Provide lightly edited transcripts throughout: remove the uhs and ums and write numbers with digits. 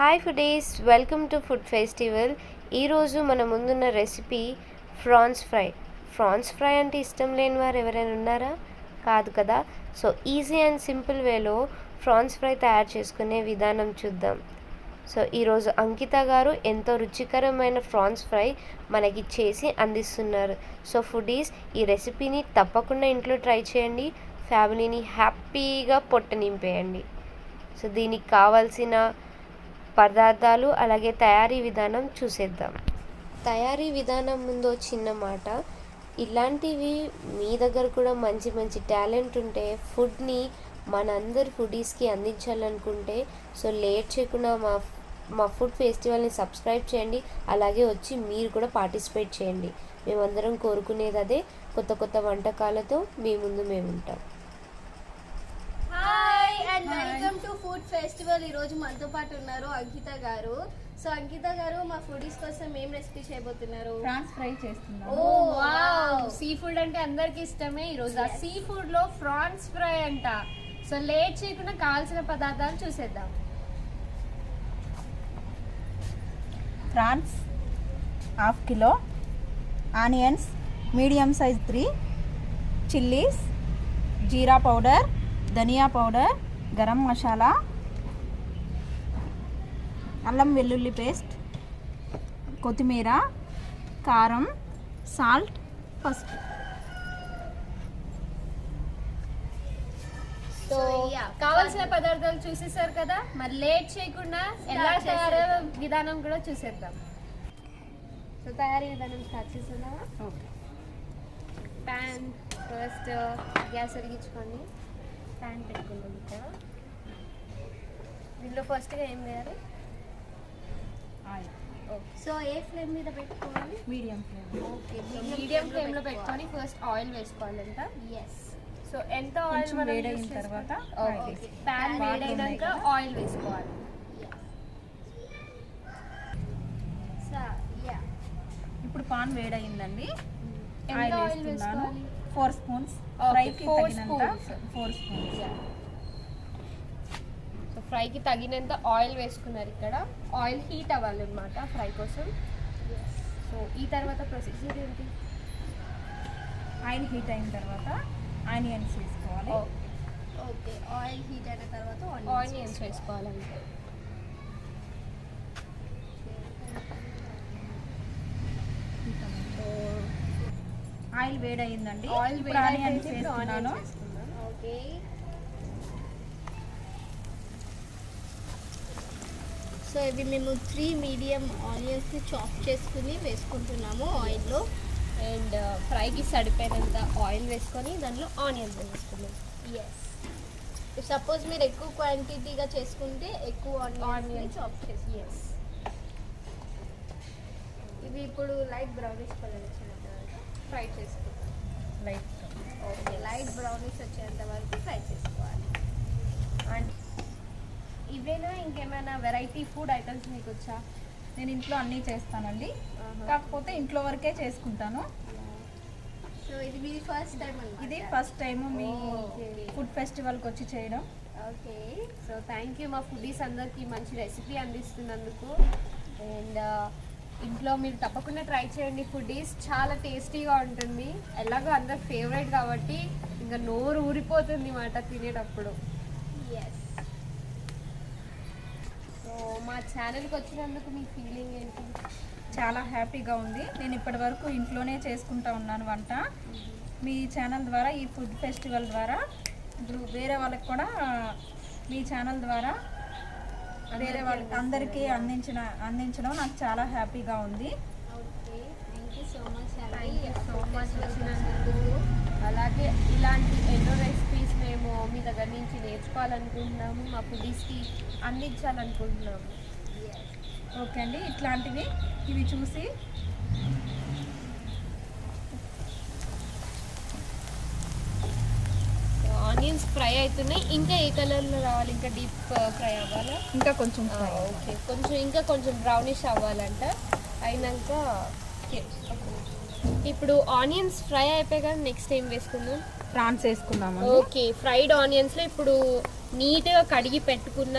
Hi foodies, welcome to food festival. ఈరోజు మన ముందున్న recipe France fry. France fry అంటే ఇష్టం లేని వారు ఎవరైనా ఉన్నారా? కాదు కదా. సో ఈజీ అండ్ సింపుల్ వేలో ఫ్రాన్స్ ఫ్రై తయారు చేసుకునే విధానం చూద్దాం. సో ఈరోజు అంకిత గారు ఎంతో రుచికరమైన ఫ్రాన్స్ ఫ్రై మనకి చేసి అందిస్తున్నారు. సో ఫుడీస్, ఈ రెసిపీని తప్పకుండా ఇంట్లో ట్రై చేయండి. ఫ్యామిలీని హ్యాపీగా పొట్ట నింపేయండి. సో దీనికి కావాల్సిన పదార్థాలు అలాగే తయారీ విధానం చూసేద్దాం. తయారీ విధానం ముందు చిన్న మాట, ఇలాంటివి మీ దగ్గర కూడా మంచి మంచి టాలెంట్ ఉంటే ఫుడ్ని మనందరి ఫుడీస్కి అందించాలనుకుంటే సో లేట్ చేయకుండా మా ఫుడ్ ఫెస్టివల్ని సబ్స్క్రైబ్ చేయండి. అలాగే వచ్చి మీరు కూడా పార్టిసిపేట్ చేయండి. మేమందరం కోరుకునేది అదే, కొత్త కొత్త వంటకాలతో మీ ముందు మేము ఉంటాం. Hi and welcome to food festival. ఈరోజు మనతో పాటు ఉన్నారు అంకిత గారు. సో అంకిత గారు, మా ఫుడీస్ కోసం ఏం రెసిపీ చేయబోతున్నారు? ఫ్రాన్స్ ఫ్రై చేస్తున్నాను. ఓ వావ్, సీ ఫుడ్ అంటే అందరికి ఇష్టమే. ఈరోజు ఆ సీ ఫుడ్ లో ఫ్రాన్స్ ఫ్రై అంట. సో లేట్ చేయకుండా కావాల్సిన పదార్థాలు చూసేద్దాం. Prawns half kilo, onions medium size 3, chillies, jeera powder, dhaniya powder, garam masala, అల్లం వెల్లుల్లి పేస్ట్, కొత్తిమీర, కారం, సాల్ట్, పసుపు. సో కావాల్సిన పదార్థాలు చూసేసారు కదా, మరి లేట్ చేయకుండా ఎలా తయారయ్యే విధానం కూడా చూసేద్దాం. సో తయారీ విధానం స్టార్ట్ చేసేద్దామా? ఓకే. ప్యాన్ ఫస్ట్ గ్యాస్ వెలిగించుకోండి. ప్యాన్ పెట్టుకుందాం. ఇక్కడ దీనిలో ఫస్ట్గా ఏం వేయాలి? ఆయిల్. ఓకే. సో ఏ ఫ్లేమ్ మీద పెట్టుకోవాలి? Medium flame. ఓకే, మీడియం ఫ్లేమ్లో పెట్టుకొని ఫస్ట్ ఆయిల్ వేసుకోవాలంట. ఎస్. సో ఎంత ఆయిల్ మనం వేడైన తర్వాత ప్యాన్ వేడైనాక ఆయిల్ వేసుకోవాలి. ఇప్పుడు పాన్ వేడయిందండి. ఎంత ఆయిల్ ఆయిల్ వేస్తున్నాను. వేసుకోవాలి? 4 స్పూన్స్. Okay, ఫ్రైకి 4 తగినంత spoons. 4 స్పూన్స్. సో ఫ్రైకి తగినంత ఆయిల్ వేసుకున్నారు. ఇక్కడ ఆయిల్ హీట్ అవ్వాలన్నమాట ఫ్రై కోసం. సో ఈ తర్వాత ప్రొసీజర్ ఏంటి? ఆయిల్ హీట్ అయిన తర్వాత ఆనియన్స్ వేసుకోవాలి. ఓకే, ఆయిల్ హీట్ అయిన తర్వాత ఆనియన్స్ వేసుకోవాలంటే. ఆయిల్ వేడయిందండి. ఆయిల్ ఇప్పుడు ఆనియన్స్ వేస్తున్నాను. ఓకే. సో ఇవి మేము 3 మీడియం ఆనియన్స్ని చాప్ చేసుకుని వేసుకుంటున్నాము ఆయిల్లో. అండ్ ఫ్రైకి సరిపోయినంత ఆయిల్ వేసుకొని దాంట్లో ఆనియన్స్ వేసుకున్నాం. ఎస్. సపోజ్ మీరు ఎక్కువ క్వాంటిటీగా చేసుకుంటే ఎక్కువ ఆనియన్స్ చాప్ చేసి. ఎస్. ఇవి ఇప్పుడు లైట్ బ్రౌనిష్ కలర్ వచ్చిన తర్వాత ఫ్రై చేసుకుంటాం. లైట్. ఓకే, లైట్ బ్రౌనిష్ వచ్చేంత వరకు ఫ్రై చేసుకోవాలి. అండ్ ఇవేనా ఇంకేమైనా వెరైటీ ఫుడ్ ఐటమ్స్ మీకు వచ్చా? నేను ఇంట్లో అన్నీ చేస్తానండి, కాకపోతే ఇంట్లో వరకే చేసుకుంటాను. సో ఇది మీ ఫస్ట్ టైం అన్నమాట. ఇది ఫస్ట్ టైం మీ Okay. ఫుడ్ ఫెస్టివల్కి వచ్చి చేయడం. ఓకే. సో థ్యాంక్ యూ మా ఫుడీస్ అందరికీ మంచి రెసిపీ అందిస్తున్నందుకు. అండ్ ఇంట్లో మీరు తప్పకుండా ట్రై చేయండి ఫుడీస్, చాలా టేస్టీగా ఉంటుంది. ఎలాగో అందరు ఫేవరెట్ కాబట్టి ఇంకా నోరు ఊరిపోతుంది మాట తినేటప్పుడు. ఎస్. సో మా ఛానల్కి వచ్చినందుకు మీ ఫీలింగ్ ఏంటి? చాలా హ్యాపీగా ఉంది. నేను ఇప్పటి వరకు ఇంట్లోనే చేసుకుంటా ఉన్నాను వంట. మీ ఛానల్ ద్వారా, ఈ ఫుడ్ ఫెస్టివల్ ద్వారా ఇప్పుడు వేరే వాళ్ళకి కూడా మీ ఛానల్ ద్వారా వేరే వాళ్ళకి అందరికీ అందించడం నాకు చాలా హ్యాపీగా ఉంది. Okay, thank you so much. Thank you so much. వచ్చినందుకు. అలాగే ఇలాంటి ఎన్నో రెసిపీస్ మేము మీ దగ్గర నుంచి నేర్చుకోవాలనుకుంటున్నాము, మా ఫుడీస్కి అందించాలనుకుంటున్నాము. ఓకే అండి, ఇట్లాంటివి ఇవి చూసి ఆనియన్స్ ఫ్రై అవుతున్నాయి. ఇంకా ఏ కలర్లో రావాలి? ఇంకా డీప్ ఫ్రై అవ్వాలా? ఇంకా కొంచెం ఓకే, ఇంకా కొంచెం బ్రౌనిష్ అవ్వాలంట. అయినాక ఇప్పుడు ఆనియన్స్ ఫ్రై అయిపోయాక నెక్స్ట్ ఏం వేసుకుందాం? ఫ్రాన్స్ వేసుకుందాము. ఓకే, ఫ్రైడ్ ఆనియన్స్లో ఇప్పుడు నీట్గా కడిగి పెట్టుకున్న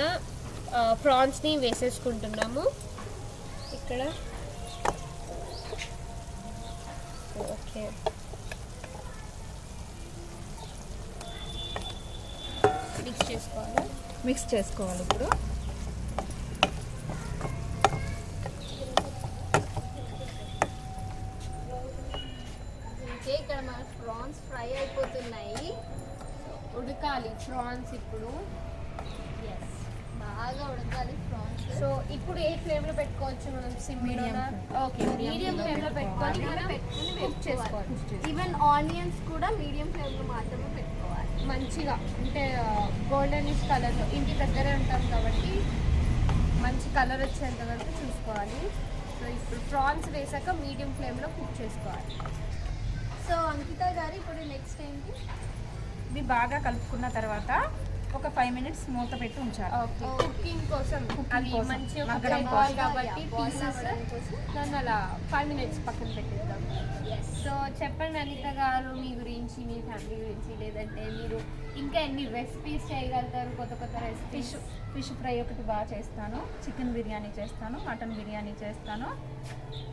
ప్రాన్స్ని వేసేసుకుంటున్నాము ఇక్కడ. ఓకే, మిక్స్ చేసుకోవాలి ఇప్పుడు. ఓకే, ఇక్కడ మన ప్రాన్స్ ఫ్రై అయిపోతున్నాయి. ఉడకాలి ప్రాన్స్ ఇప్పుడు. ఎస్, బాగా ఉడకాలి ప్రాన్స్. సో ఇప్పుడు ఏ ఫ్లేమ్లో పెట్టుకోవచ్చు మనం? సిమ్లోనా? ఓకే, మీడియం ఫ్లేమ్లో పెట్టుకొని మనం కుక్ చేసుకోవచ్చు. ఈవెన్ ఆనియన్స్ కూడా మీడియం ఫ్లేమ్లో మాత్రమే పెట్టుకోవాలి. మంచిగా అంటే గోల్డెనిష్ కలర్లో, ఇంటి దగ్గరే ఉంటాం కాబట్టి మంచి కలర్ వచ్చేంత వరకు చూసుకోవాలి. సో ఇప్పుడు ప్రాన్స్ వేసాక మీడియం ఫ్లేమ్లో కుక్ చేసుకోవాలి. సో అంకిత గారు ఇప్పుడు నెక్స్ట్ ఏంటి? ఇది బాగా కలుపుకున్న తర్వాత ఒక 5 minutes మూత పెట్టి ఉంచాలి. ఓకే, కుకింగ్ కోసం. అవి మంచిగా మగ్గడం కావాలి కాబట్టి పీసెస్ దాన్ని అలా 5 minutes పక్కన పెట్టేద్దాం. సో చెప్పండి అనిత గారు, మీ గురించి, మీ ఫ్యామిలీ గురించి, లేదంటే మీరు ఇంకా ఎన్ని రెసిపీస్ చేయగలుగుతారు? కొత్త కొత్త రెసిపీస్. ఫిష్ ఫ్రై ఒకటి బాగా చేస్తాను, చికెన్ బిర్యానీ చేస్తాను, మటన్ బిర్యానీ చేస్తాను,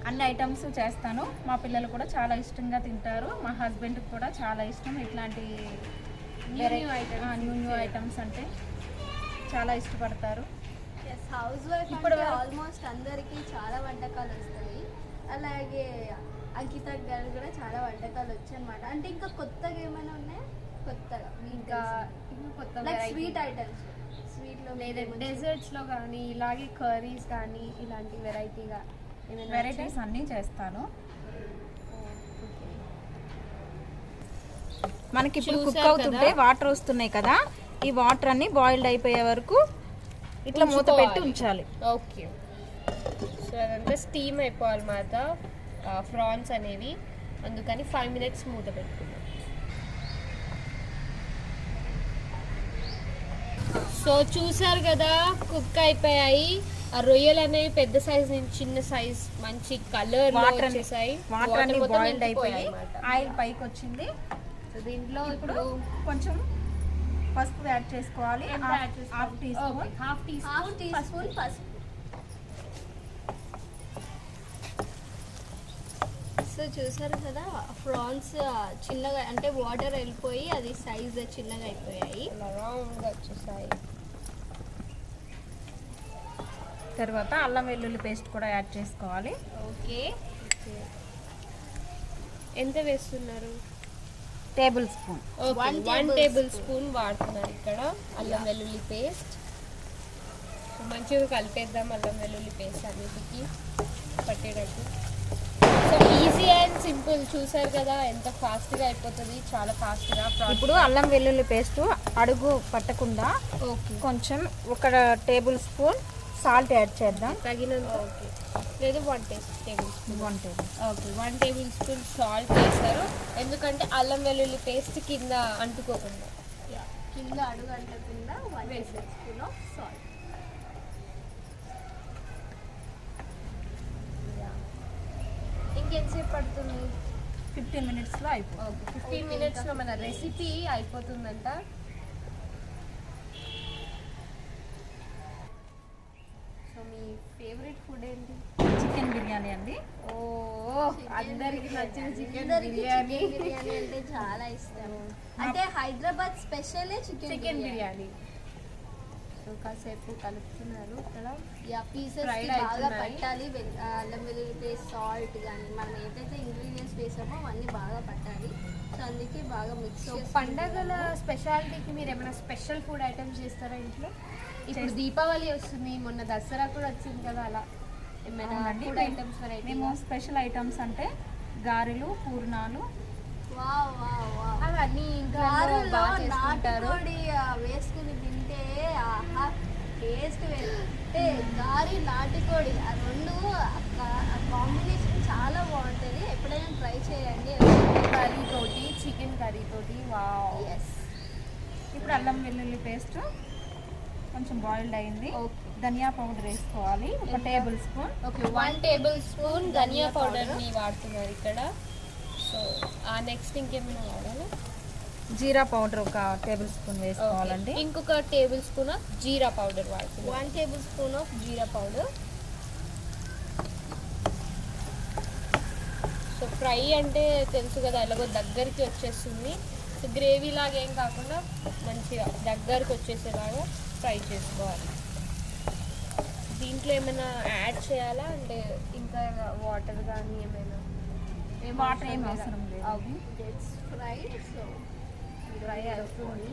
అన్ని ఐటమ్స్ చేస్తాను. మా పిల్లలు కూడా చాలా ఇష్టంగా తింటారు. మా హస్బెండ్కి కూడా చాలా ఇష్టం ఇట్లాంటి న్యూ ఐటమ్స్ అంటే చాలా ఇష్టపడతారు. హౌస్ వైఫ్ ఇప్పుడు ఆల్మోస్ట్ అందరికీ చాలా వంటకాలు వస్తాయి. అలాగే అంకిత గారు కూడా చాలా వంటకాలు వచ్చాయి అనమాట. అంటే ఇంకా కొత్తగా ఏమైనా ఉన్నాయా? కొత్తగా ఇంకా కొత్త స్వీట్ ఐటమ్స్, స్వీట్లో లేదా డెజర్ట్స్లో కానీ ఇలాగే కర్రీస్ కానీ ఇలాంటి వెరైటీగా వెరైటీస్ అన్నీ చేస్తాను. మనకి ఇప్పుడు కుక్ అవుతుంటే వాటర్ వస్తున్నాయి కదా, ఈ వాటర్ అన్ని బాయిల్డ్ అయిపోయే వరకు ఇట్లా మూత పెట్టి ఉంచాలి. ఓకే, సో అదంతా స్టీమ్ అయిపోవాలన్నమాట ప్రాన్స్ అనేవి. అందుకని 5 minutes మూత పెట్టుకున్నాం. సో చూసారు కదా, కుక్ అయిపోయాయి. ఆ రొయ్యలు అనేవి పెద్ద సైజ్ నుంచి చిన్న సైజ్ మంచి కలర్ వచ్చేసాయి. వాటర్ అన్ని బాయిల్డ్ అయిపోయి ఆయిల్ పైకి వచ్చింది. దీంట్లో ఇప్పుడు కొంచెం పసుపు యాడ్ చేసుకోవాలి. హాఫ్ టీ స్పూన్ పసుపు. సో చూసారు కదా, ప్రాన్స్ చిన్నగా అంటే వాటర్ వెళ్ళిపోయి అది సైజ్ చిన్నగా అయిపోయాయి, రౌండ్గా వచ్చేసాయి. తర్వాత అల్లం వెల్లుల్లి పేస్ట్ కూడా యాడ్ చేసుకోవాలి. ఓకే, ఎంత వేస్తున్నారు? Table spoon. 1 టేబుల్ స్పూన్ వాడుతున్నారు ఇక్కడ అల్లం వెల్లుల్లి పేస్ట్. మంచిగా కలిపేద్దాం అల్లం వెల్లుల్లి పేస్ట్ అన్నిటికీ పట్టేటట్టు. So easy and simple. చూసారు కదా ఎంత ఫాస్ట్గా అయిపోతుంది, చాలా ఫాస్ట్గా. ఇప్పుడు అల్లం వెల్లుల్లి పేస్ట్ అడుగు పట్టకుండా కొంచెం 1 టేబుల్ స్పూన్ సాల్ట్ యాడ్ చేద్దాం తగినంత. ఓకే, లేదు 1 table spoon. 1 table. Okay, 1 table spoon salt వేస్తారు. ఎందుకంటే అల్లం వెల్లుల్లి పేస్ట్ కింద అంటుకోకుండా, కింద అడుగు అంటకుండా 1 టేబుల్ స్పూన్ ఆఫ్ సాల్ట్. ఇంకెంతసేపు పడుతుంది? 15 minutesలో అయిపోతుంది. 15 minutesలో మన రెసిపీ అయిపోతుందంట. సో మీ ఫేవరెట్ ఫుడ్ ఏంటి? చికెన్ బిర్యానీ అండి. ఓ, అందరికి నచ్చిన చికెన్ బిర్యానీ. బిర్యానీ అంటే చాలా ఇష్టం. అంటే Hyderabad special chicken biryani. So కాసేపు కలుపుతున్నారు ఇక్కడ. పీసెస్ బాగా పట్టాలి. అల్లం వెల్లుల్లి పేస్ట్, సాల్ట్ కానీ మనం ఏదైతే ఇంగ్రీడియంట్స్ వేసామో అవన్నీ బాగా పట్టాలి. సో అందుకే బాగా మిక్స్. పండగల స్పెషాలిటీకి మీరు ఏమైనా స్పెషల్ ఫుడ్ ఐటమ్స్ చేస్తారా ఇంట్లో? ఇప్పుడు దీపావళి వస్తుంది, మొన్న దసరా కూడా వచ్చింది కదా, అలా ఏమైనా ఫుడ్ ఐటమ్స్ మేము స్పెషల్ ఐటమ్స్ అంటే గారెలు, పూర్ణాలు, అవన్నీ ఇంకా బాగా చేసుకుంటారు. వేసుకుని తింటే టేస్ట్ అంటే గారి, నాటుకోడి ఆ రెండు కాంబినేషన్ చాలా బాగుంటుంది. ఎప్పుడైనా ట్రై చేయండి. కర్రీతోటి, చికెన్ కర్రీతోటి. వావ్. ఎస్. ఇప్పుడు అల్లం వెల్లుల్లి పేస్ట్ కొంచెం బాయిల్డ్ అయింది. ధనియా పౌడర్ వేసుకోవాలి 1 tablespoon. Okay, 1 tablespoon dhaniya పౌడర్ని వాడుతున్నారు ఇక్కడ. సో నెక్స్ట్ ఇంకేమైనా వాడాలి? జీరా పౌడర్ ఒక టేబుల్ స్పూన్ వేసుకోవాలండి. ఇంకొక tablespoon of jeera powder వాడుతుంది. 1 tablespoon of jeera powder. So fry అంటే తెలుసు కదా, ఎలాగో దగ్గరికి వచ్చేస్తుంది. సో గ్రేవీ లాగా ఏం కాకుండా మంచిగా దగ్గరికి వచ్చేసేలాగా ఫ్రై చేసుకోవాలి. దీంట్లో ఏమైనా యాడ్ చేయాలా అంటే ఇంకా వాటర్ కానీ ఏమైనా? వాటర్ ఏం అవసరం లేదు. ఫ్రై సో ఫ్రై అవుతుంది.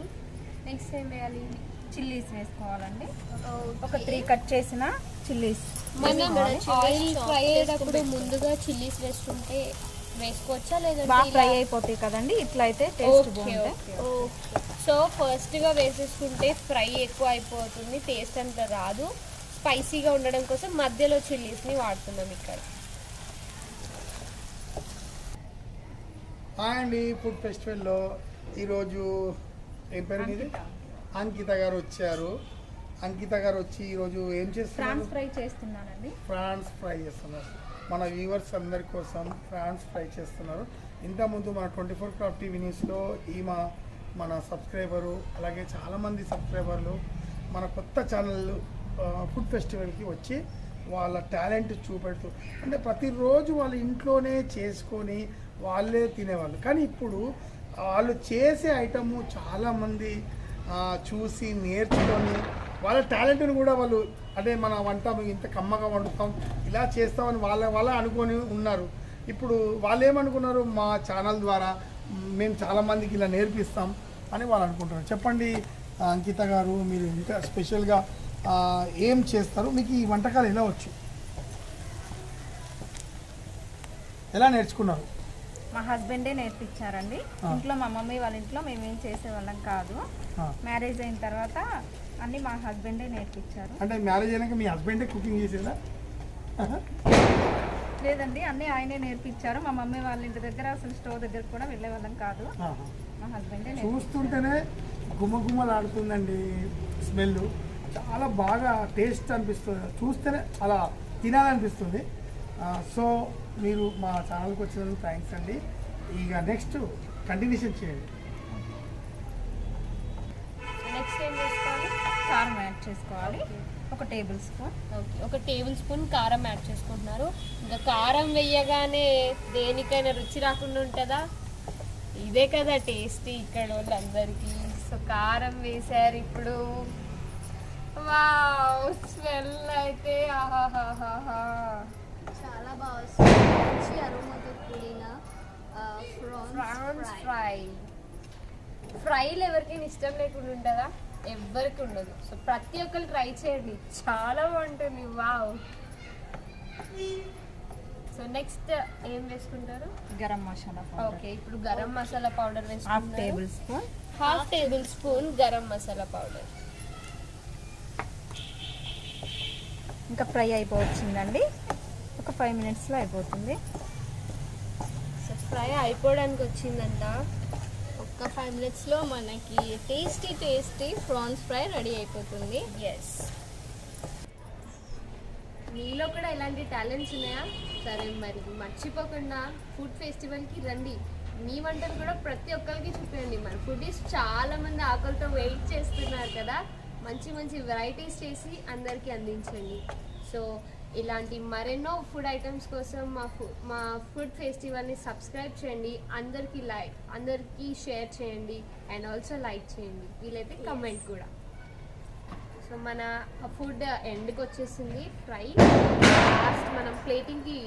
నెక్స్ట్ ఏం వేయాలి? చిల్లీస్ వేసుకోవాలండి. ఒక 3 కట్ చేసిన చిల్లీస్. మనం ఆయిల్ ఫ్రై అయ్యేటప్పుడు ముందుగా చిల్లీస్ వేసుకుంటే వేసుకోవచ్చా లేదా? బాగా ఫ్రై అయిపోతాయి కదండి, ఇట్లా అయితే టేస్ట్ బాగుంటాయి. సో ఫస్ట్గా వేసేసుకుంటే ఫ్రై ఎక్కువ అయిపోతుంది, టేస్ట్ అంత రాదు. స్పైసీగా ఉండడం కోసం మధ్యలో చిల్లీస్ని వాడుతున్నాం ఇక్కడ. హాయ్ అండి, ఫుడ్ ఫెస్టివల్లో ఈరోజు ఏం పేరు మీది? అంకిత గారు వచ్చారు. అంకిత గారు వచ్చి ఈరోజు ఏం చేస్తున్నారు? ప్రాన్స్ ఫ్రై చేస్తున్నానండి. ప్రాన్స్ ఫ్రై చేస్తున్నారు. మన వ్యూవర్స్ అందరి కోసం ప్రాన్స్ ఫ్రై చేస్తున్నారు. ఇంతకుముందు మన 24 క్రాఫ్ట్ టీవీ న్యూస్లో మన సబ్స్క్రైబరు, అలాగే చాలామంది సబ్స్క్రైబర్లు మన కొత్త ఛానల్ ఫుడ్ ఫెస్టివల్కి వచ్చి వాళ్ళ టాలెంట్ చూపెడుతూ, అంటే ప్రతిరోజు వాళ్ళ ఇంట్లోనే చేసుకొని వాళ్ళే తినేవాళ్ళు. కానీ ఇప్పుడు వాళ్ళు చేసే ఐటము చాలామంది చూసి నేర్చుకొని వాళ్ళ టాలెంట్ని కూడా వాళ్ళు, అంటే మన వంట ఇంత కమ్మగా వండుతాం, ఇలా చేస్తామని వాళ్ళ అనుకొని ఉన్నారు. ఇప్పుడు వాళ్ళు ఏమనుకున్నారు, మా ఛానల్ ద్వారా మేము చాలామందికి ఇలా నేర్పిస్తాం అని వాళ్ళు అనుకుంటున్నారు. చెప్పండి అంకిత గారు, మీరు ఇంకా స్పెషల్గా ఏం చేస్తారు? మీకు ఈ వంటకాలు ఎలా వచ్చు, ఎలా నేర్చుకున్నారు? మా హస్బెండే నేర్పించారండి. ఇంట్లో మా మమ్మీ వాళ్ళ ఇంట్లో మేమేం చేసేవాళ్ళం కాదు. మ్యారేజ్ అయిన తర్వాత అన్ని మా హస్బెండే నేర్పించారు. అంటే మ్యారేజ్ అయినాక మీ హస్బెండే కుకింగ్ చేసేదా? లేదండి, అన్నీ ఆయనే నేర్పించారు. మా మమ్మీ వాళ్ళ ఇంటి దగ్గర అసలు స్టవ్ దగ్గర కూడా వెళ్ళే వాళ్ళం కాదు. మా హస్బెండే చూస్తుంటేనే గుమగుమలాడుతుందండి స్మెల్. చాలా బాగా టేస్ట్ అనిపిస్తుంది, చూస్తేనే అలా తినాలనిపిస్తుంది. సో మీరు మా ఛానల్కి వచ్చినందుకు థ్యాంక్స్ అండి. ఇక నెక్స్ట్ కంటిన్యూషన్ చేయండి. నెక్స్ట్ ఏం చేసుకోవాలి? కారం యాడ్ చేసుకోవాలి, ఒక టేబుల్ స్పూన్. ఓకే, ఒక టేబుల్ స్పూన్ కారం యాడ్ చేసుకుంటున్నారు. ఇంకా కారం వేయగానే దేనికైనా రుచి రాకుండా ఉంటుందా? ఇదే కదా టేస్ట్ ఇక్కడ వాళ్ళందరికీ. సో కారం వేశారు ఇప్పుడు. వావ్, స్మెల్ అయితే ఆహాహాహా చాలా బాగా వస్తుంది. మంచి అరోమాతో కూడిన ప్రాన్స్ ఫ్రై. ఫ్రైలు ఎవరికైనా ఇష్టం లేకుండా ఉంటుందా? ఎవరికి ఉండదు. సో ప్రతి ఒక్కరు ట్రై చేయండి, చాలా బాగుంటుంది. వావ్. సో నెక్స్ట్ ఏం వేసుకుంటారు? గరం మసాలా. ఓకే, ఇప్పుడు గరం మసాలా పౌడర్ వేసుకుంటారు. Half table spoon garam masala powder. ఇంకా ఫ్రై అయిపోవచ్చిందండి, ఒక 5 మినిట్స్లో అయిపోతుంది. సో ఫ్రై అయిపోవడానికి వచ్చిందంట. ఒక్క 5 మినిట్స్లో మనకి టేస్టీ ప్రాన్స్ ఫ్రై రెడీ అయిపోతుంది. ఎస్. మీలో కూడా ఇలాంటి టాలెంట్స్ ఉన్నాయా? సరే, మరి మర్చిపోకుండా ఫుడ్ ఫెస్టివల్కి రండి. మీ వంటలు కూడా ప్రతి ఒక్కరికి చూపించండి. మన ఫుడీస్ చాలామంది ఆకలితో వెయిట్ చేస్తున్నారు కదా. మంచి మంచి వెరైటీస్ చేసి అందరికీ అందించండి. సో ఇలాంటి మరెన్నో ఫుడ్ ఐటమ్స్ కోసం మా ఫుడ్ ఫెస్టివల్ని సబ్స్క్రైబ్ చేయండి. అందరికీ షేర్ చేయండి అండ్ ఆల్సో లైక్ చేయండి. వీలైతే కమెంట్ కూడా. సో మన ఫుడ్ ఎండ్కి వచ్చేసింది ఫ్రై. లాస్ట్ మనం ప్లేటింగ్కి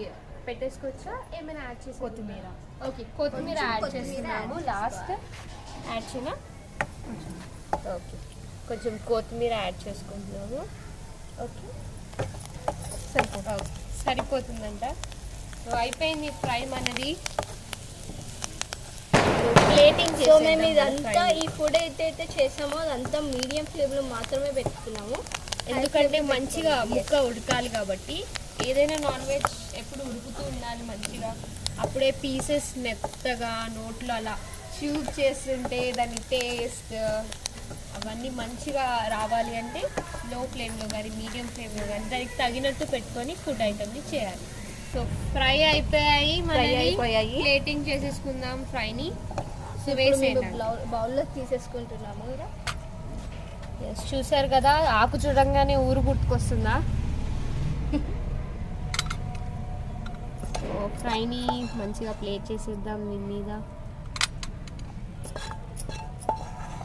పెట్టేసుకోవచ్చా? ఏమైనా యాడ్ చేసి? కొత్తిమీర. ఓకే, కొత్తిమీర యాడ్ చేస్తున్నాము. లాస్ట్ యాడ్ చేయనా? ఓకే, కొంచెం కొత్తిమీర యాడ్ చేసుకుంటున్నాము. ఓకే, సరిపోతుందంట. సో అయిపోయింది ఫ్రై మనది. ప్లేటింగ్. సో మేము ఇదంతా ఈ ఫుడ్ అయితే చేసామో అదంతా మీడియం ఫ్లేమ్లో మాత్రమే పెట్టుకున్నాము. ఎందుకంటే మంచిగా ముక్క ఉడకాలి కాబట్టి. ఏదైనా నాన్ వెజ్ ఎప్పుడు ఉడుకుతూ ఉండాలి మంచిగా. అప్పుడే పీసెస్ మెత్తగా నోట్లో అలా ట్యూబ్ చేస్తుంటే దాని టేస్ట్ అవన్నీ మంచిగా రావాలి అంటే లో ఫ్లేమ్లో కానీ మీడియం ఫ్లేమ్లో కానీ దానికి తగినట్టు పెట్టుకొని ఫుడ్ ఐటమ్ని చేయాలి. సో ఫ్రై అయిపోయాయి, ప్లేటింగ్ చేసేసుకుందాం ఫ్రైని. సో వేసేయండి. బౌల్లో తీసేసుకుంటున్నాము ఇలా. ఎస్, చూసారు కదా ఆకు చూడంగానే ఊరు గుర్తుకొస్తుందా? సో ఫ్రైని మంచిగా ప్లేట్ చేసేద్దాం దీని మీద.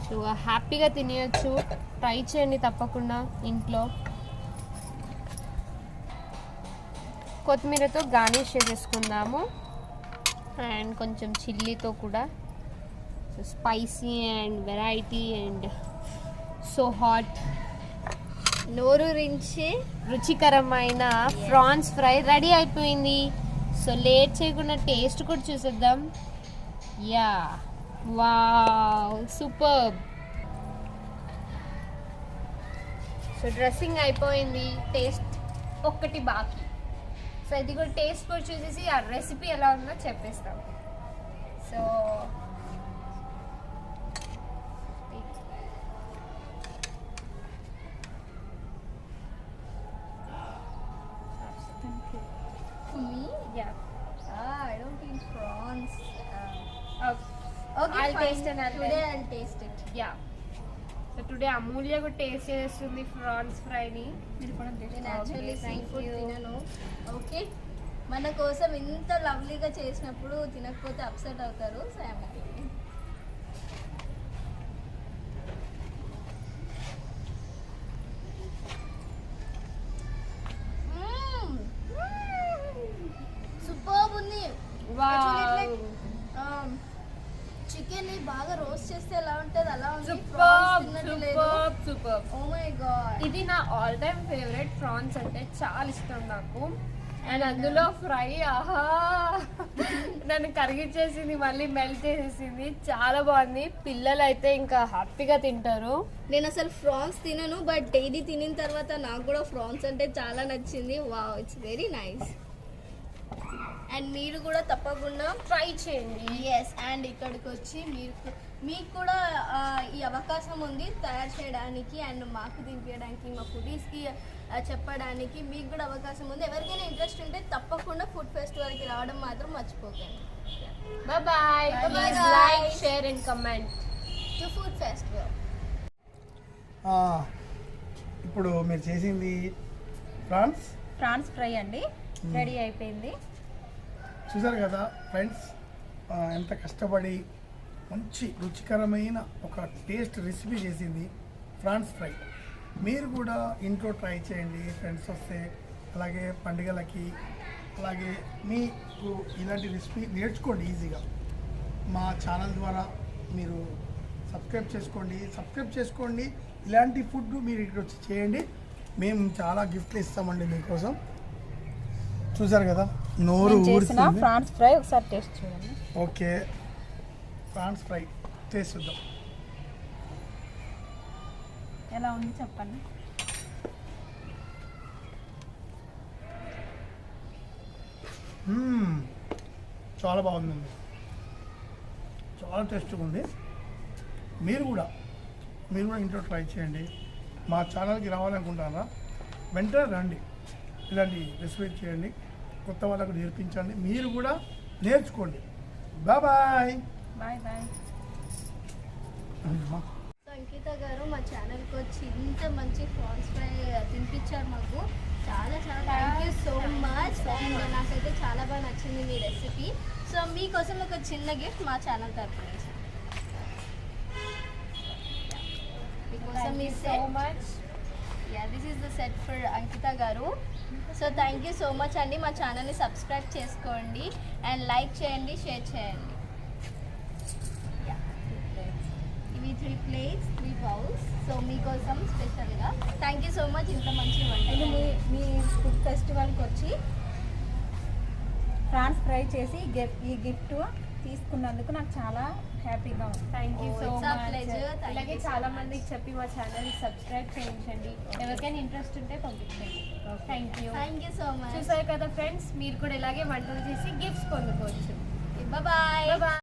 సో హ్యాపీగా తినేయచ్చు. ట్రై చేయండి తప్పకుండా ఇంట్లో. కొత్తిమీరతో గార్నిష్ చేసేసుకుందాము అండ్ కొంచెం చిల్లీతో కూడా. So spicy and variety and so hot, నోరూరించి రుచికరమైన ప్రాన్స్ ఫ్రై రెడీ అయిపోయింది. సో లేట్ చేయకుండా టేస్ట్ కూడా చూసేద్దాం. Yeah, wow, super. So dressing అయిపోయింది, టేస్ట్ ఒక్కటి బాకీ. సో ఇది కూడా టేస్ట్ కూడా చూసేసి ఆ రెసిపీ ఎలా ఉందో చెప్పేస్తాం. So me. Yeah, I don't eat prawns. I'll taste and I'll Today tell. I'll taste it. Yeah. So today Amulya కూడా టేస్ట్ చేస్తుంది ప్రాన్స్ ఫ్రైని. మీరు కూడా taste నేను actually sea thank food you. తినను. ఓకే, మన కోసం ఇంత లవ్లీగా చేసినప్పుడు తినకపోతే అప్సెట్ అవుతారు. సో ఐఎమ్ సూపర్ ఉంది. వావ్, చికెన్ ని బాగా రోస్ట్ చేస్తే ఎలా ఉంటది అలా ఉంది. సూపర్ లేదు. Super super. Oh my god. ఇది నా ఆల్ టైమ్ ఫేవరెట్. ప్రాన్స్ అంటే చాలా ఇష్టం నాకు. అండ్ అందులో ఫ్రై, ఆహా, నన్ను కరిగిచ్చేసింది, మళ్ళీ మెల్ట్ చేసేసింది. చాలా బాగుంది. పిల్లలు అయితే ఇంకా హ్యాపీగా తింటారు. నేను అసలు ఫ్రాన్స్ తినను, బట్ ఇది తినిన తర్వాత నాకు కూడా ఫ్రాన్స్ అంటే చాలా నచ్చింది. Wow, it's very nice. And మీరు కూడా తప్పకుండా ట్రై చేయండి. ఎస్, అండ్ ఇక్కడికి వచ్చి మీకు కూడా ఈ అవకాశం ఉంది తయారు చేయడానికి అండ్ మాకు తినిపించడానికి, మా ఫుడీస్కి చెప్పడానికి మీకు కూడా అవకాశం ఉంది. ఎవరికైనా ఇంట్రెస్ట్ ఉంటే తప్పకుండా ఫుడ్ ఫెస్టివల్కి రావడం మాత్రం మర్చిపోకండి. Bye bye. Bye, లైక్, guys. Share and comment. To food festival. ఇప్పుడు మీరు చేసింది ఫ్రాన్స్ ప్రాన్స్ ఫ్రై అండి, రెడీ అయిపోయింది. చూసారు కదా ఫ్రెండ్స్, ఎంత కష్టపడి మంచి రుచికరమైన ఒక టేస్ట్ రెసిపీ చేసింది ఫ్రాన్స్ ఫ్రై. మీరు కూడా ఇంట్లో ట్రై చేయండి ఫ్రెండ్స్ వస్తే, అలాగే పండుగలకి, అలాగే మీకు ఇలాంటి రెసిపీ నేర్చుకోండి ఈజీగా. మా ఛానల్ ద్వారా మీరు సబ్స్క్రైబ్ చేసుకోండి. ఇలాంటి ఫుడ్ మీరు ఇక్కడ వచ్చి చేయండి, మేము చాలా గిఫ్ట్లు ఇస్తామండి మీకోసం. చూసారు కదా, నోరు నేను చేసిన ఊరుతుంది. ప్రాన్స్ ఫ్రై ఒకసారి టేస్ట్ చూడండి. ఓకే, ప్రాన్స్ ఫ్రై టేస్ట్ చూద్దాం. ఎలా ఉంది చెప్పండి. చాలా బాగుందండి, చాలా టేస్ట్గా ఉంది. మీరు కూడా ఇంట్లో ట్రై చేయండి. మా ఛానల్కి రావాలనుకుంటారా, వెంటనే రండి, ఇలాంటి రెసిపీ చేయండి, కొత్త వాళ్ళకు నేర్పించండి, మీరు కూడా నేర్చుకోండి. బాయ్. Bye bye. అంకిత గారు మా ఛానల్కి వచ్చి ఇంత మంచి ప్రాన్స్ ఫ్రై తినిపించారు మాకు. చాలా thank you so much. And నాకైతే చాలా బాగా నచ్చింది మీ రెసిపీ. సో మీకోసం ఒక చిన్న గిఫ్ట్ మా ఛానల్ తరఫు నుంచి మీకోసం ఈ so much. This is the set for Ankita గారు. So thank you so much అండి. మా ఛానల్ని సబ్స్క్రైబ్ చేసుకోండి అండ్ లైక్ చేయండి, షేర్ చేయండి. ఇవి 3 ప్లేట్స్, 3 బౌల్స్. సో మీకోసం స్పెషల్గా థ్యాంక్ యూ సో మచ్. ఇంత మంచి నేను వంట మీ ఫుడ్ ఫెస్టివల్కి వచ్చి ప్రాన్స్ ఫ్రై చేసి ఈ గిఫ్ట్ తీసుకున్నందుకు నాకు చాలా హ్యాపీగా ఉంది. Thank you so it's our much. pleasure. Thank అలాగే you so చాలా much. మందికి చెప్పి మా ఛానల్ సబ్స్క్రైబ్ చేయించండి. ఎవరికైనా ఇంట్రెస్ట్ ఉంటే పంపించండి. Thank you. Thank you so much. చూసారు కదా ఫ్రెండ్స్, మీరు కూడా ఇలాగే వంటలు చేసి గిఫ్ట్స్ పొందుకోవచ్చు. బాయ్. బాయ్.